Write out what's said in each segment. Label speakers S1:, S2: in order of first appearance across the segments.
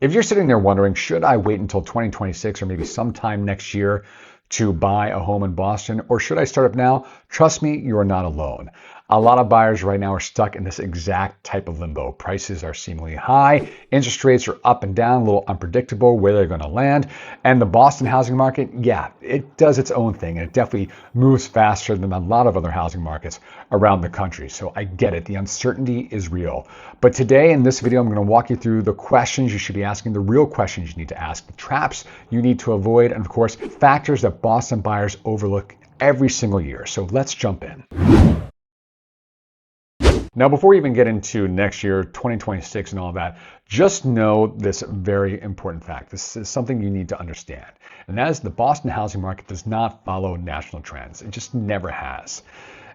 S1: If you're sitting there wondering, should I wait until 2026 or maybe sometime next year to buy a home in Boston, or should I start up now? Trust me, you are not alone. A lot of buyers right now are stuck in this exact type of limbo. Prices are seemingly high, interest rates are up and down, a little unpredictable where they're going to land. And the Boston housing market, yeah, it does its own thing, and it definitely moves faster than a lot of other housing markets around the country. So I get it, the uncertainty is real. But today in this video, I'm going to walk you through the questions you should be asking, the real questions you need to ask, the traps you need to avoid, and of course, factors that Boston buyers overlook every single year. So let's jump in. Now, before we even get into next year, 2026 and all that, just know this very important fact. This is something you need to understand. And that is the Boston housing market does not follow national trends. It just never has.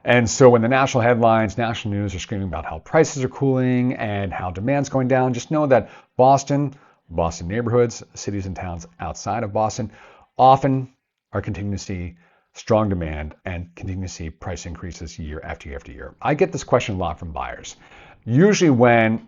S1: And so when the national headlines, national news are screaming about how prices are cooling and how demand's going down, just know that Boston neighborhoods, cities and towns outside of Boston often are continuing to see strong demand and continue to see price increases year after year after year. I get this question a lot from buyers. Usually when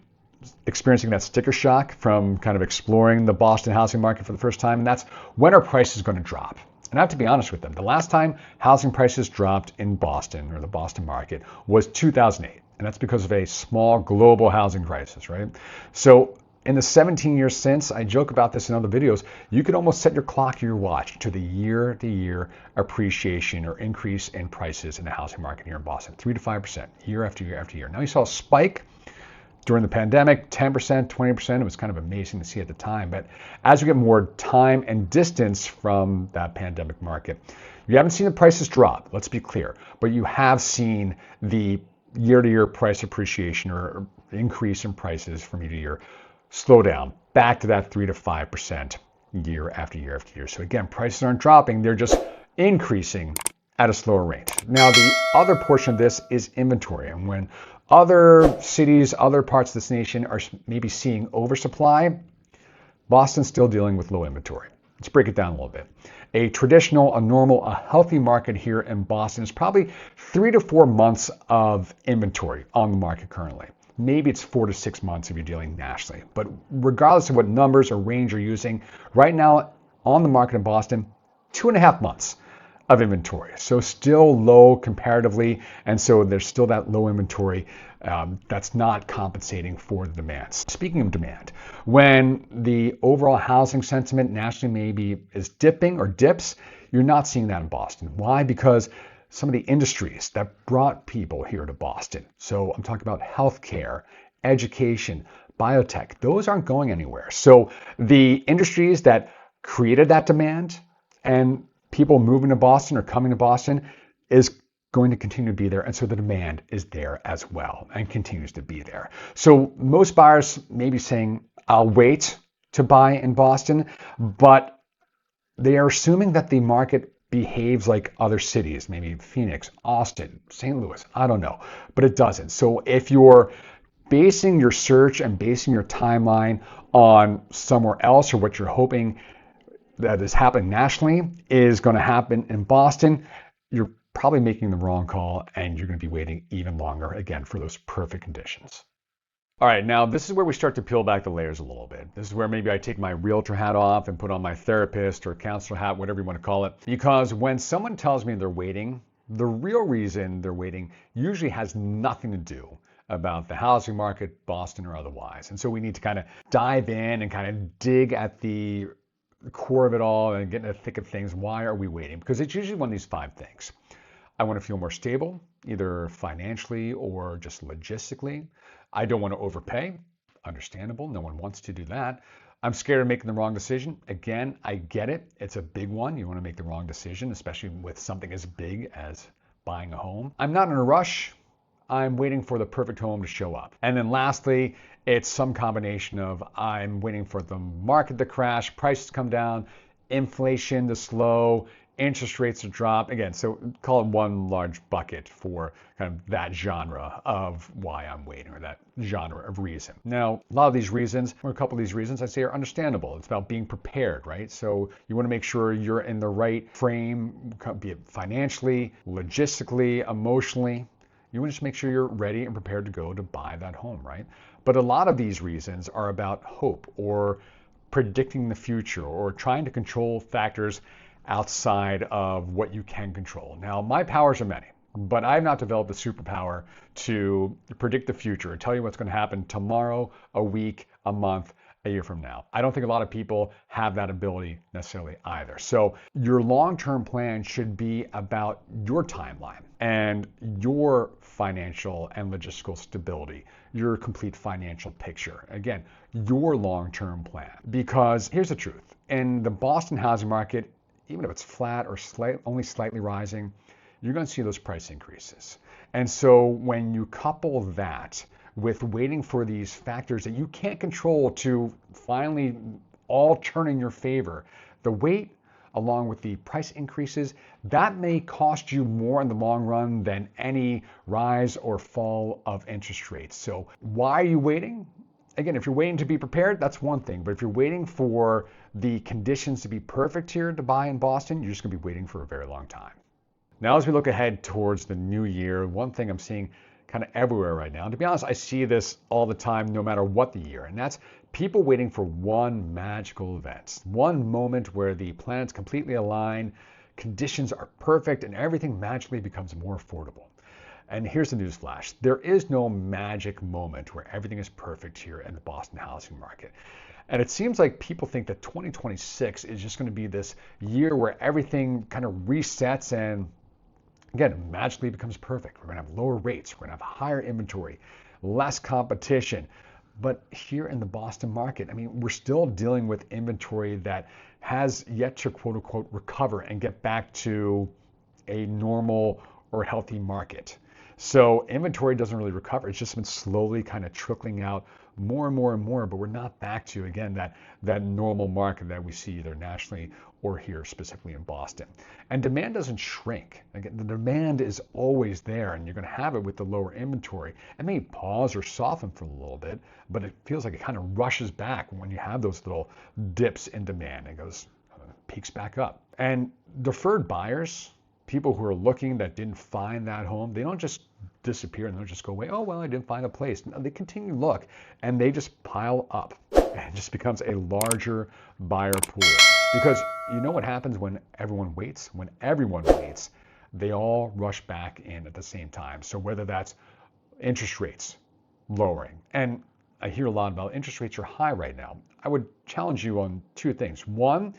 S1: experiencing that sticker shock from kind of exploring the Boston housing market for the first time, and that's when are prices going to drop? And I have to be honest with them. The last time housing prices dropped in Boston or the Boston market was 2008. And that's because of a small global housing crisis, right? So in the 17 years since, I joke about this in other videos, you could almost set your clock or your watch to the year-to-year appreciation or increase in prices in the housing market here in Boston, 3 to 5% year after year after year. Now you saw a spike during the pandemic, 10%, 20%. It was kind of amazing to see at the time. But as we get more time and distance from that pandemic market, you haven't seen the prices drop, let's be clear, but you have seen the year-to-year price appreciation or increase in prices from year to year slow down back to that 3 to 5% year after year after year. So again, prices aren't dropping, they're just increasing at a slower rate. Now, the other portion of this is inventory. And when other cities, other parts of this nation are maybe seeing oversupply, Boston's still dealing with low inventory. Let's break it down a little bit. A traditional, a normal, a healthy market here in Boston is probably 3 to 4 months of inventory on the market currently. Maybe it's 4 to 6 months if you're dealing nationally. But regardless of what numbers or range you're using, right now on the market in Boston, 2.5 months of inventory. So still low comparatively. And so there's still that low inventory that's not compensating for the demand. Speaking of demand, when the overall housing sentiment nationally maybe is dipping or dips, you're not seeing that in Boston. Why? Because some of the industries that brought people here to Boston. So I'm talking about healthcare, education, biotech. Those aren't going anywhere. So the industries that created that demand and people moving to Boston or coming to Boston is going to continue to be there. And so the demand is there as well and continues to be there. So most buyers may be saying, I'll wait to buy in Boston, but they are assuming that the market behaves like other cities, maybe Phoenix, Austin, St. Louis, I don't know, but it doesn't. So if you're basing your search and basing your timeline on somewhere else or what you're hoping that is happening nationally is going to happen in Boston, you're probably making the wrong call and you're going to be waiting even longer again for those perfect conditions. All right, now this is where we start to peel back the layers a little bit. This is where maybe I take my realtor hat off and put on my therapist or counselor hat, whatever you want to call it. Because when someone tells me they're waiting, the real reason they're waiting usually has nothing to do about the housing market, Boston or otherwise. And so we need to kind of dive in and kind of dig at the core of it all and get in the thick of things. Why are we waiting? Because it's usually one of these 5 things. I want to feel more stable, either financially or just logistically. I don't want to overpay. Understandable. No one wants to do that. I'm scared of making the wrong decision. Again, I get it. It's a big one. You want to make the wrong decision, especially with something as big as buying a home. I'm not in a rush. I'm waiting for the perfect home to show up. And then lastly, it's some combination of I'm waiting for the market to crash, prices come down, inflation to slow, interest rates to drop. Again, so call it one large bucket for kind of that genre of why I'm waiting or that genre of reason. Now, a lot of these reasons, or a couple of these reasons I'd say are understandable. It's about being prepared, right? So you want to make sure you're in the right frame, be it financially, logistically, emotionally. You want to just make sure you're ready and prepared to go to buy that home, right? But a lot of these reasons are about hope or predicting the future or trying to control factors outside of what you can control. Now, my powers are many, but I've not developed a superpower to predict the future or tell you what's going to happen tomorrow, a week, a month, a year from now. I don't think a lot of people have that ability necessarily either. So your long-term plan should be about your timeline and your financial and logistical stability, your complete financial picture. Again, your long-term plan. Because here's the truth. In the Boston housing market, even if it's flat or only slightly rising, you're going to see those price increases. And so when you couple that with waiting for these factors that you can't control to finally all turn in your favor, the wait along with the price increases, that may cost you more in the long run than any rise or fall of interest rates. So why are you waiting? Again, if you're waiting to be prepared, that's one thing. But if you're waiting for the conditions to be perfect here to buy in Boston, you're just going to be waiting for a very long time. Now, as we look ahead towards the new year, one thing I'm seeing kind of everywhere right now, and to be honest, I see this all the time, no matter what the year, and that's people waiting for one magical event, one moment where the planets completely align, conditions are perfect, and everything magically becomes more affordable. And here's the news flash. There is no magic moment where everything is perfect here in the Boston housing market. And it seems like people think that 2026 is just going to be this year where everything kind of resets and again, magically becomes perfect. We're going to have lower rates. We're going to have higher inventory, less competition. But here in the Boston market, I mean, we're still dealing with inventory that has yet to quote unquote recover and get back to a normal or healthy market. So inventory doesn't really recover. It's just been slowly kind of trickling out more and more and more, but we're not back to, again, that normal market that we see either nationally or here specifically in Boston. And demand doesn't shrink. Again, the demand is always there, and you're going to have it with the lower inventory. It may pause or soften for a little bit, but it feels like it kind of rushes back when you have those little dips in demand. It goes, peaks back up. And deferred buyers, people who are looking that didn't find that home, they don't just disappear and they'll just go away. Oh, well, I didn't find a place. No, they continue to look and they just pile up. And it just becomes a larger buyer pool. Because you know what happens when everyone waits? When everyone waits, they all rush back in at the same time. So whether that's interest rates lowering, and I hear a lot about interest rates are high right now. I would challenge you on two things. One,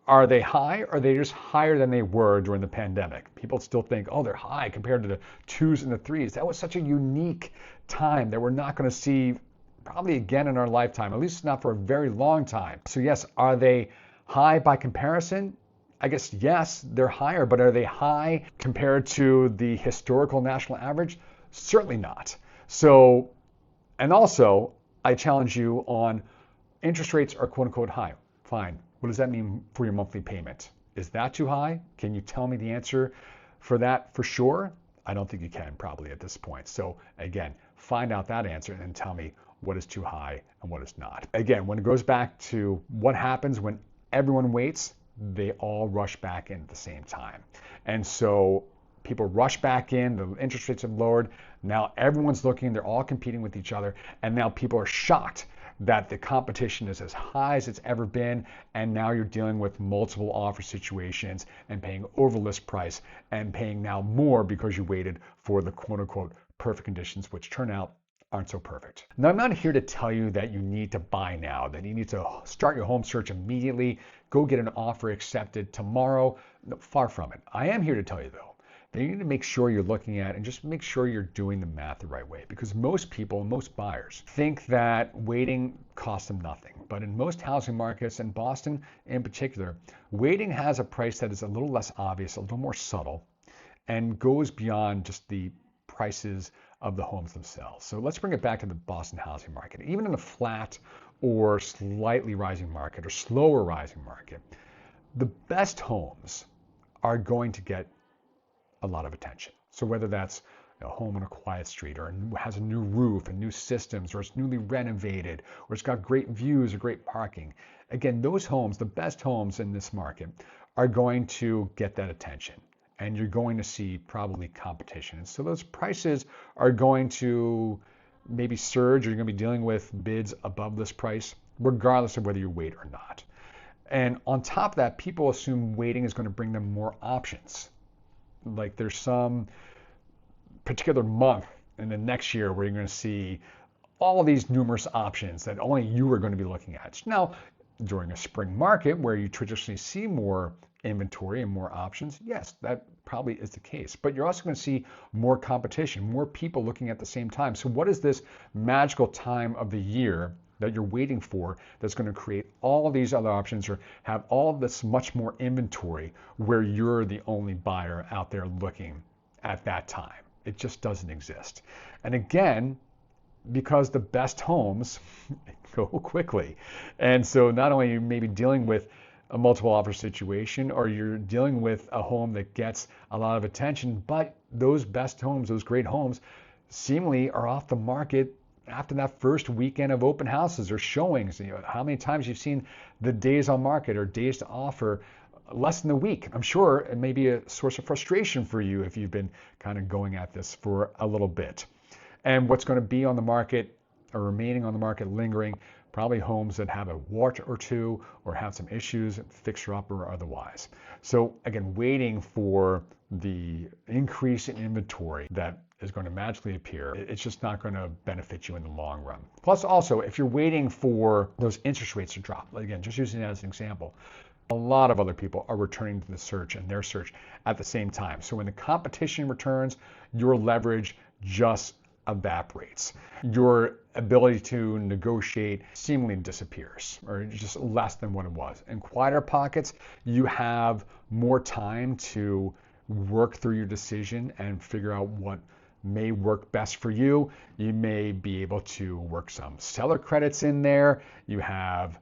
S1: are they high or are they just higher than they were during the pandemic? People still think, oh, they're high compared to the 2s and the 3s. That was such a unique time that we're not going to see probably again in our lifetime, at least not for a very long time. So yes, are they high by comparison? I guess yes, they're higher, but are they high compared to the historical national average? Certainly not. So, and also, I challenge you on interest rates are quote unquote high. Fine. What does that mean for your monthly payment? Is that too high? Can you tell me the answer for that for sure? I don't think you can probably at this point. So again, find out that answer and then tell me what is too high and what is not. Again, when it goes back to what happens when everyone waits, they all rush back in at the same time. And so people rush back in, the interest rates have lowered. Now everyone's looking, they're all competing with each other. And now people are shocked that the competition is as high as it's ever been, and now you're dealing with multiple offer situations and paying over list price and paying now more because you waited for the quote-unquote perfect conditions, which turn out aren't so perfect. Now, I'm not here to tell you that you need to buy now, that you need to start your home search immediately, go get an offer accepted tomorrow. No, far from it. I am here to tell you, though, that you need to make sure you're looking at and just make sure you're doing the math the right way, because most people, most buyers think that waiting costs them nothing. But in most housing markets, and Boston in particular, waiting has a price that is a little less obvious, a little more subtle, and goes beyond just the prices of the homes themselves. So let's bring it back to the Boston housing market. Even in a flat or slightly rising market or slower rising market, the best homes are going to get a lot of attention. So whether that's a home on a quiet street or has a new roof and new systems, or it's newly renovated, or it's got great views or great parking. Again, those homes, the best homes in this market, are going to get that attention. And you're going to see probably competition. And so those prices are going to maybe surge, or you're going to be dealing with bids above this price regardless of whether you wait or not. And on top of that, people assume waiting is going to bring them more options. Like there's some particular month in the next year where you're going to see all of these numerous options that only you are going to be looking at. Now, during a spring market where you traditionally see more inventory and more options, yes, that probably is the case. But you're also going to see more competition, more people looking at the same time. So what is this magical time of the year that you're waiting for that's going to create all of these other options or have all of this much more inventory where you're the only buyer out there looking at that time? It just doesn't exist. And again, because the best homes go quickly. And so not only are you maybe dealing with a multiple offer situation, or you're dealing with a home that gets a lot of attention, but those best homes, those great homes, seemingly are off the market after that first weekend of open houses or showings. You know, how many times you've seen the days on market or days to offer less than a week? I'm sure it may be a source of frustration for you if you've been kind of going at this for a little bit. And what's going to be on the market or remaining on the market lingering, probably homes that have a wart or two or have some issues, fixer-upper or otherwise. So again, waiting for the increase in inventory that is going to magically appear, it's just not going to benefit you in the long run. Plus also, if you're waiting for those interest rates to drop, again, just using that as an example, a lot of other people are returning to the search and their search at the same time. So when the competition returns, your leverage just evaporates. Your ability to negotiate seemingly disappears, or just less than what it was. In quieter pockets, you have more time to work through your decision and figure out what may work best for you. You may be able to work some seller credits in there. You have,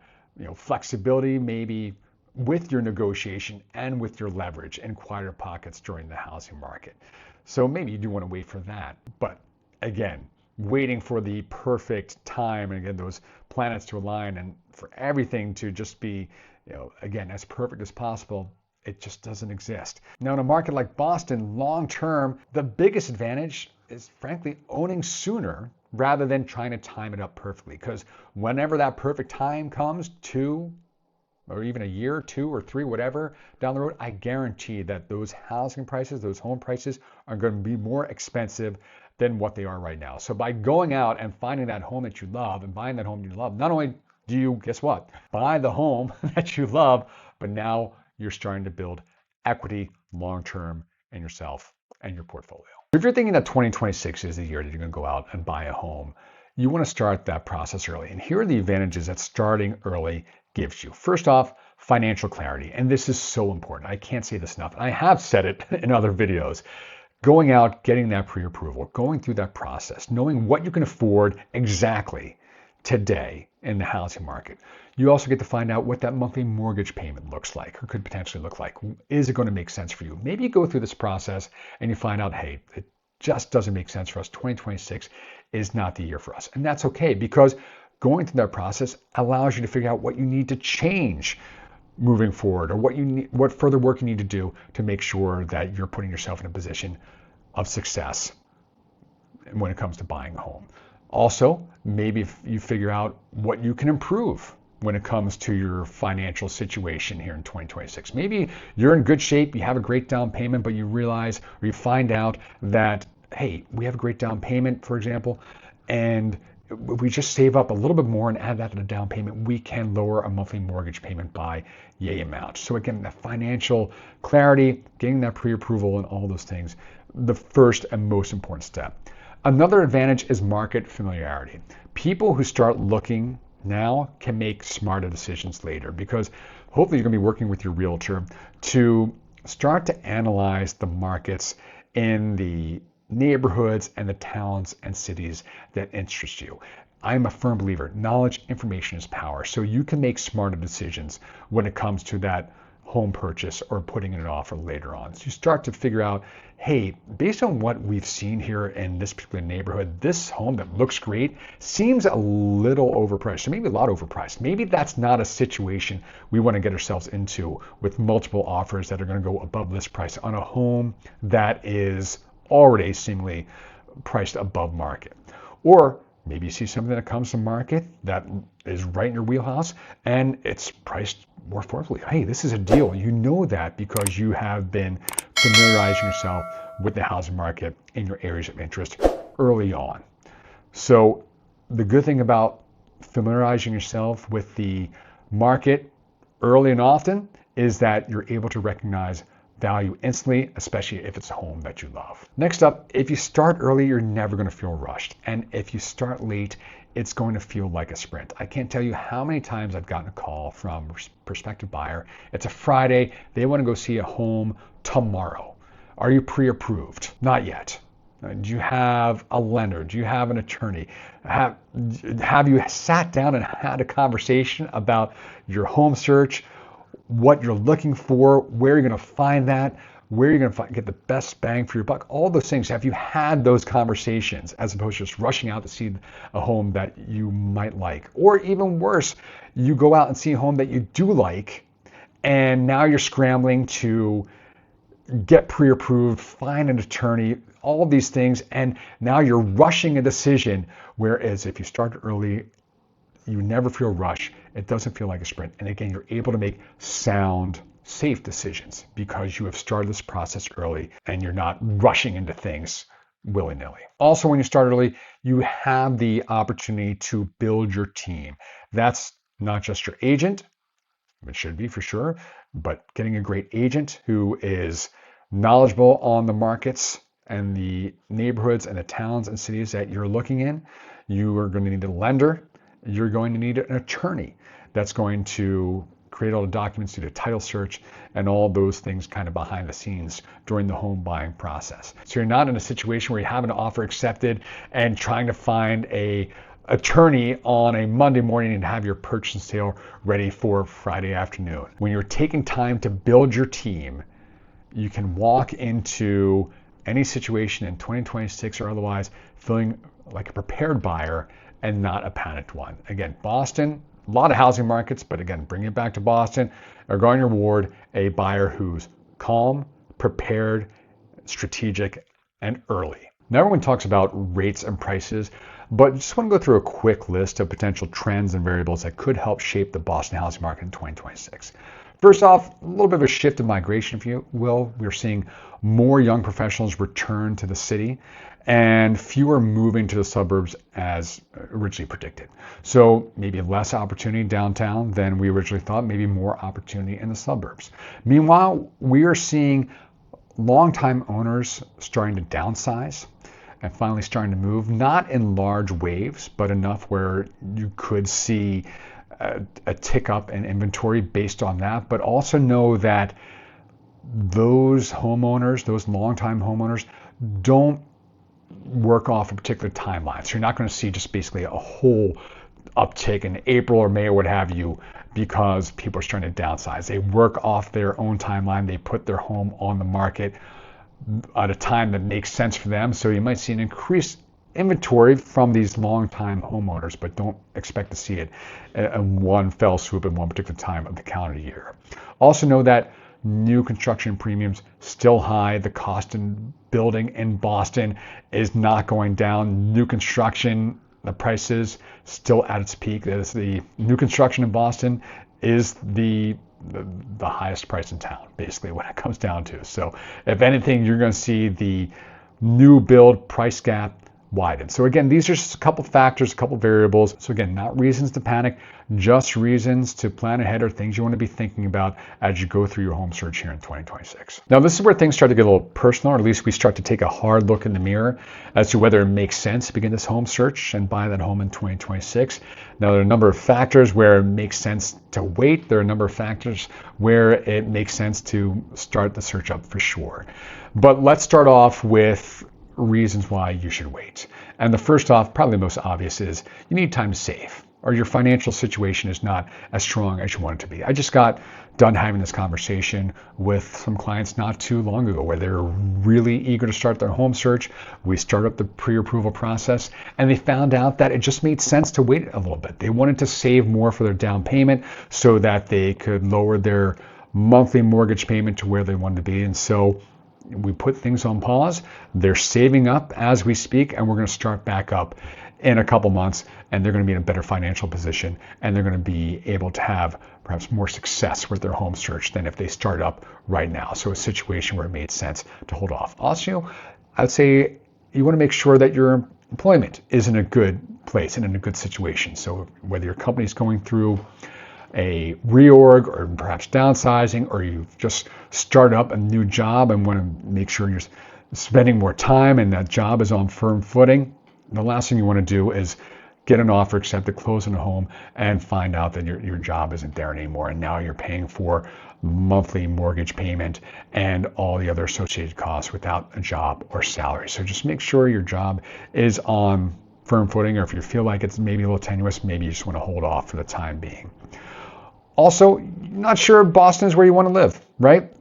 S1: flexibility maybe with your negotiation and with your leverage in quieter pockets during the housing market. So maybe you do want to wait for that. But again, waiting for the perfect time, and again, those planets to align and for everything to just be, again, as perfect as possible, it just doesn't exist. Now, in a market like Boston, long term, the biggest advantage is frankly owning sooner rather than trying to time it up perfectly. Because whenever that perfect time comes, 2 or even a year, 2 or 3, whatever, down the road, I guarantee that those housing prices, those home prices are going to be more expensive than what they are right now. So by going out and finding that home that you love and buying that home you love, not only do you, guess what, buy the home that you love, but now you're starting to build equity long-term in yourself and your portfolio. If you're thinking that 2026 is the year that you're going to go out and buy a home, you want to start that process early. And here are the advantages that starting early gives you. First off, financial clarity. And this is so important. I can't say this enough. I have said it in other videos. Going out, getting that pre-approval, going through that process, knowing what you can afford exactly today in the housing market. You also get to find out what that monthly mortgage payment looks like or could potentially look like. Is it going to make sense for you? Maybe you go through this process and you find out, hey, it just doesn't make sense for us. 2026 is not the year for us. And that's okay, because going through that process allows you to figure out what you need to change moving forward, or what further work you need to do to make sure that you're putting yourself in a position of success when it comes to buying a home. Also, maybe if you figure out what you can improve when it comes to your financial situation here in 2026. Maybe you're in good shape, you have a great down payment, but you realize or you find out that, hey, we have a great down payment, for example, and if we just save up a little bit more and add that to the down payment, we can lower a monthly mortgage payment by yay amount. So again, that financial clarity, getting that pre-approval and all those things, the first and most important step. Another advantage is market familiarity. People who start looking now can make smarter decisions later, because hopefully you're going to be working with your realtor to start to analyze the markets in the neighborhoods and the towns and cities that interest you. I'm a firm believer, knowledge, information is power. So you can make smarter decisions when it comes to that home purchase or putting in an offer later on. So you start to figure out, hey, based on what we've seen here in this particular neighborhood, this home that looks great seems a little overpriced, or maybe a lot overpriced. Maybe that's not a situation we want to get ourselves into with multiple offers that are going to go above list price on a home that is already seemingly priced above market. Or Maybe you see something that comes to market that is right in your wheelhouse and it's priced more affordably. Hey, this is a deal. You know that because you have been familiarizing yourself with the housing market in your areas of interest early on. So the good thing about familiarizing yourself with the market early and often is that you're able to recognize value instantly, especially if it's a home that you love. Next up, if you start early, you're never going to feel rushed. And if you start late, it's going to feel like a sprint. I can't tell you how many times I've gotten a call from a prospective buyer. It's a Friday. They want to go see a home tomorrow. Are you pre-approved? Not yet. Do you have a lender? Do you have an attorney? Have you sat down and had a conversation about your home search, what you're looking for, where you're going to find that, where you're going to get the best bang for your buck, all those things? Have you had those conversations as opposed to just rushing out to see a home that you might like? Or even worse, you go out and see a home that you do like, and now you're scrambling to get pre-approved, find an attorney, all of these things, and now you're rushing a decision, whereas if you start early, you never feel rushed. It doesn't feel like a sprint. And again, you're able to make sound, safe decisions because you have started this process early and you're not rushing into things willy-nilly. Also, when you start early, you have the opportunity to build your team. That's not just your agent, it should be for sure, but getting a great agent who is knowledgeable on the markets and the neighborhoods and the towns and cities that you're looking in. You are going to need a lender. You're going to need an attorney that's going to create all the documents, do the title search, and all those things kind of behind the scenes during the home buying process. So you're not in a situation where you have an offer accepted and trying to find a attorney on a Monday morning and have your purchase and sale ready for Friday afternoon. When you're taking time to build your team, you can walk into any situation in 2026 or otherwise feeling like a prepared buyer and not a panicked one. Again, Boston, a lot of housing markets, but again, bring it back to Boston, are going to reward a buyer who's calm, prepared, strategic, and early. Now everyone talks about rates and prices, but just want to go through a quick list of potential trends and variables that could help shape the Boston housing market in 2026. First off, a little bit of a shift in migration, if you will. We're seeing more young professionals return to the city and fewer moving to the suburbs as originally predicted. So maybe less opportunity downtown than we originally thought, maybe more opportunity in the suburbs. Meanwhile, we are seeing longtime owners starting to downsize and finally starting to move, not in large waves, but enough where you could see a tick up in inventory based on that. But also know that those homeowners, those longtime homeowners, don't work off a particular timeline. So you're not going to see just basically a whole uptick in April or May or what have you because people are starting to downsize. They work off their own timeline. They put their home on the market at a time that makes sense for them. So you might see an increased inventory from these long-time homeowners, but don't expect to see it in one fell swoop in one particular time of the calendar year. Also know that new construction premiums still high. The cost in building in Boston is not going down. New construction, the prices still at its peak. That is, the new construction in Boston is the highest price in town, basically, when it comes down to. So if anything, you're going to see the new build price gap widen. So again, these are just a couple factors, a couple variables. So again, not reasons to panic, just reasons to plan ahead or things you want to be thinking about as you go through your home search here in 2026. Now, this is where things start to get a little personal, or at least we start to take a hard look in the mirror as to whether it makes sense to begin this home search and buy that home in 2026. Now, there are a number of factors where it makes sense to wait. There are a number of factors where it makes sense to start the search up for sure. But let's start off with reasons why you should wait. And the first off, probably the most obvious, is you need time to save, or your financial situation is not as strong as you want it to be. I just got done having this conversation with some clients not too long ago where they're really eager to start their home search. We started up the pre-approval process and they found out that it just made sense to wait a little bit. They wanted to save more for their down payment so that they could lower their monthly mortgage payment to where they wanted to be. And so we put things on pause. They're saving up as we speak, and we're going to start back up in a couple months, and they're going to be in a better financial position, and they're going to be able to have perhaps more success with their home search than if they start up right now. So a situation where it made sense to hold off. Also, I'd say you want to make sure that your employment is in a good place and in a good situation. So whether your company is going through a reorg or perhaps downsizing, or you've just started up a new job and want to make sure you're spending more time and that job is on firm footing, the last thing you want to do is get an offer accepted, close on a home, and find out that your job isn't there anymore. And now you're paying for monthly mortgage payment and all the other associated costs without a job or salary. So just make sure your job is on firm footing, or if you feel like it's maybe a little tenuous, maybe you just want to hold off for the time being. Also, not sure Boston is where you want to live, right?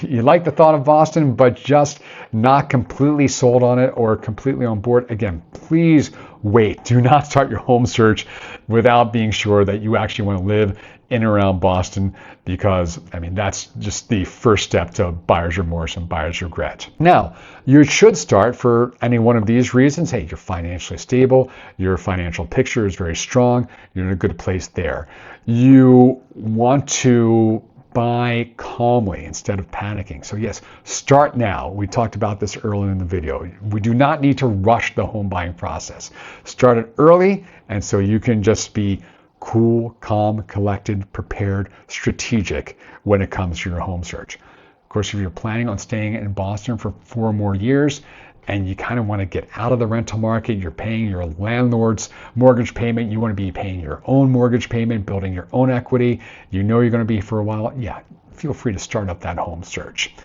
S1: You like the thought of Boston, but just not completely sold on it or completely on board. Again, please wait. Do not start your home search without being sure that you actually want to live in and around Boston, because that's just the first step to buyer's remorse and buyer's regret. Now, you should start for any one of these reasons. Hey, you're financially stable, your financial picture is very strong, you're in a good place there. You want to buy calmly instead of panicking. So yes, start now. We talked about this earlier in the video. We do not need to rush the home buying process. Start it early, and so you can just be cool, calm, collected, prepared, strategic when it comes to your home search. Of course, if you're planning on staying in Boston for 4 more years and you kind of want to get out of the rental market, you're paying your landlord's mortgage payment, you want to be paying your own mortgage payment, building your own equity, you know you're going to be for a while, yeah, feel free to start up that home search.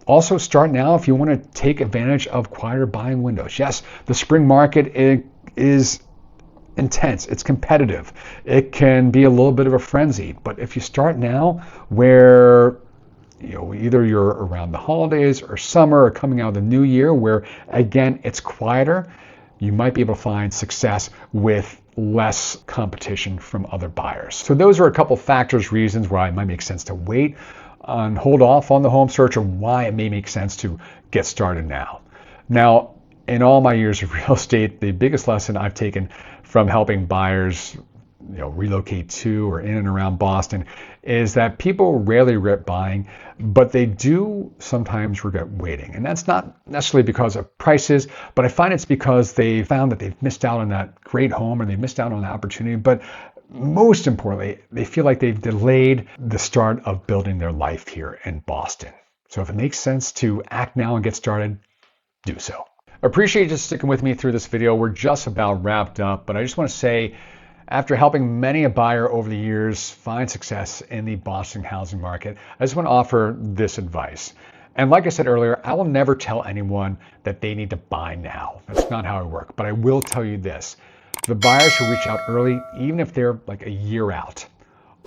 S1: Also, start now if you want to take advantage of quieter buying windows. Yes, the spring market is intense, it's competitive, it can be a little bit of a frenzy, but if you start now where either you're around the holidays or summer or coming out of the new year where again it's quieter, you might be able to find success with less competition from other buyers. So those are a couple factors, reasons why it might make sense to wait and hold off on the home search, or why it may make sense to get started now. Now, in all my years of real estate, the biggest lesson I've taken from helping buyers relocate to or in and around Boston is that people rarely regret buying, but they do sometimes regret waiting. And that's not necessarily because of prices, but I find it's because they found that they've missed out on that great home, or they've missed out on the opportunity. But most importantly, they feel like they've delayed the start of building their life here in Boston. So if it makes sense to act now and get started, do so. Appreciate you just sticking with me through this video. We're just about wrapped up, but I just want to say, after helping many a buyer over the years find success in the Boston housing market, I just want to offer this advice. And like I said earlier, I will never tell anyone that they need to buy now. That's not how I work. But I will tell you this. The buyers who reach out early, even if they're like a year out,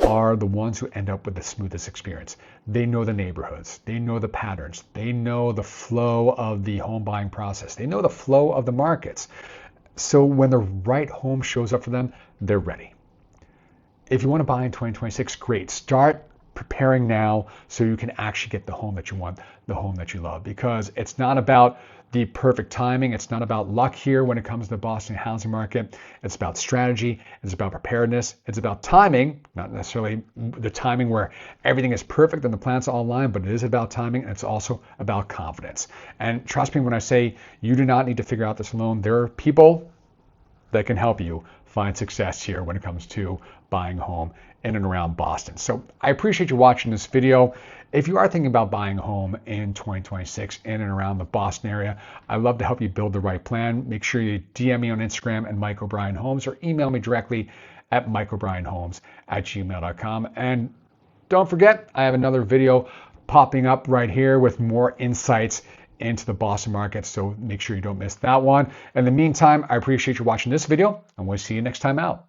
S1: are the ones who end up with the smoothest experience. They know the neighborhoods, they know the patterns, they know the flow of the home buying process, they know the flow of the markets. So when the right home shows up for them, they're ready. If you want to buy in 2026, great. Start preparing now so you can actually get the home that you want, the home that you love, because it's not about the perfect timing. It's not about luck here when it comes to the Boston housing market. It's about strategy. It's about preparedness. It's about timing, not necessarily the timing where everything is perfect and the planets are all aligned, but it is about timing, and it's also about confidence. And trust me when I say you do not need to figure out this alone. There are people that can help you find success here when it comes to buying a home in and around Boston. So I appreciate you watching this video. If you are thinking about buying a home in 2026 in and around the Boston area, I'd love to help you build the right plan. Make sure you DM me on Instagram at Mike O'Brien Homes, or email me directly at mikeobrienhomes@gmail.com. And don't forget, I have another video popping up right here with more insights into the Boston market, so make sure you don't miss that one. In the meantime, I appreciate you watching this video, and we'll see you next time out.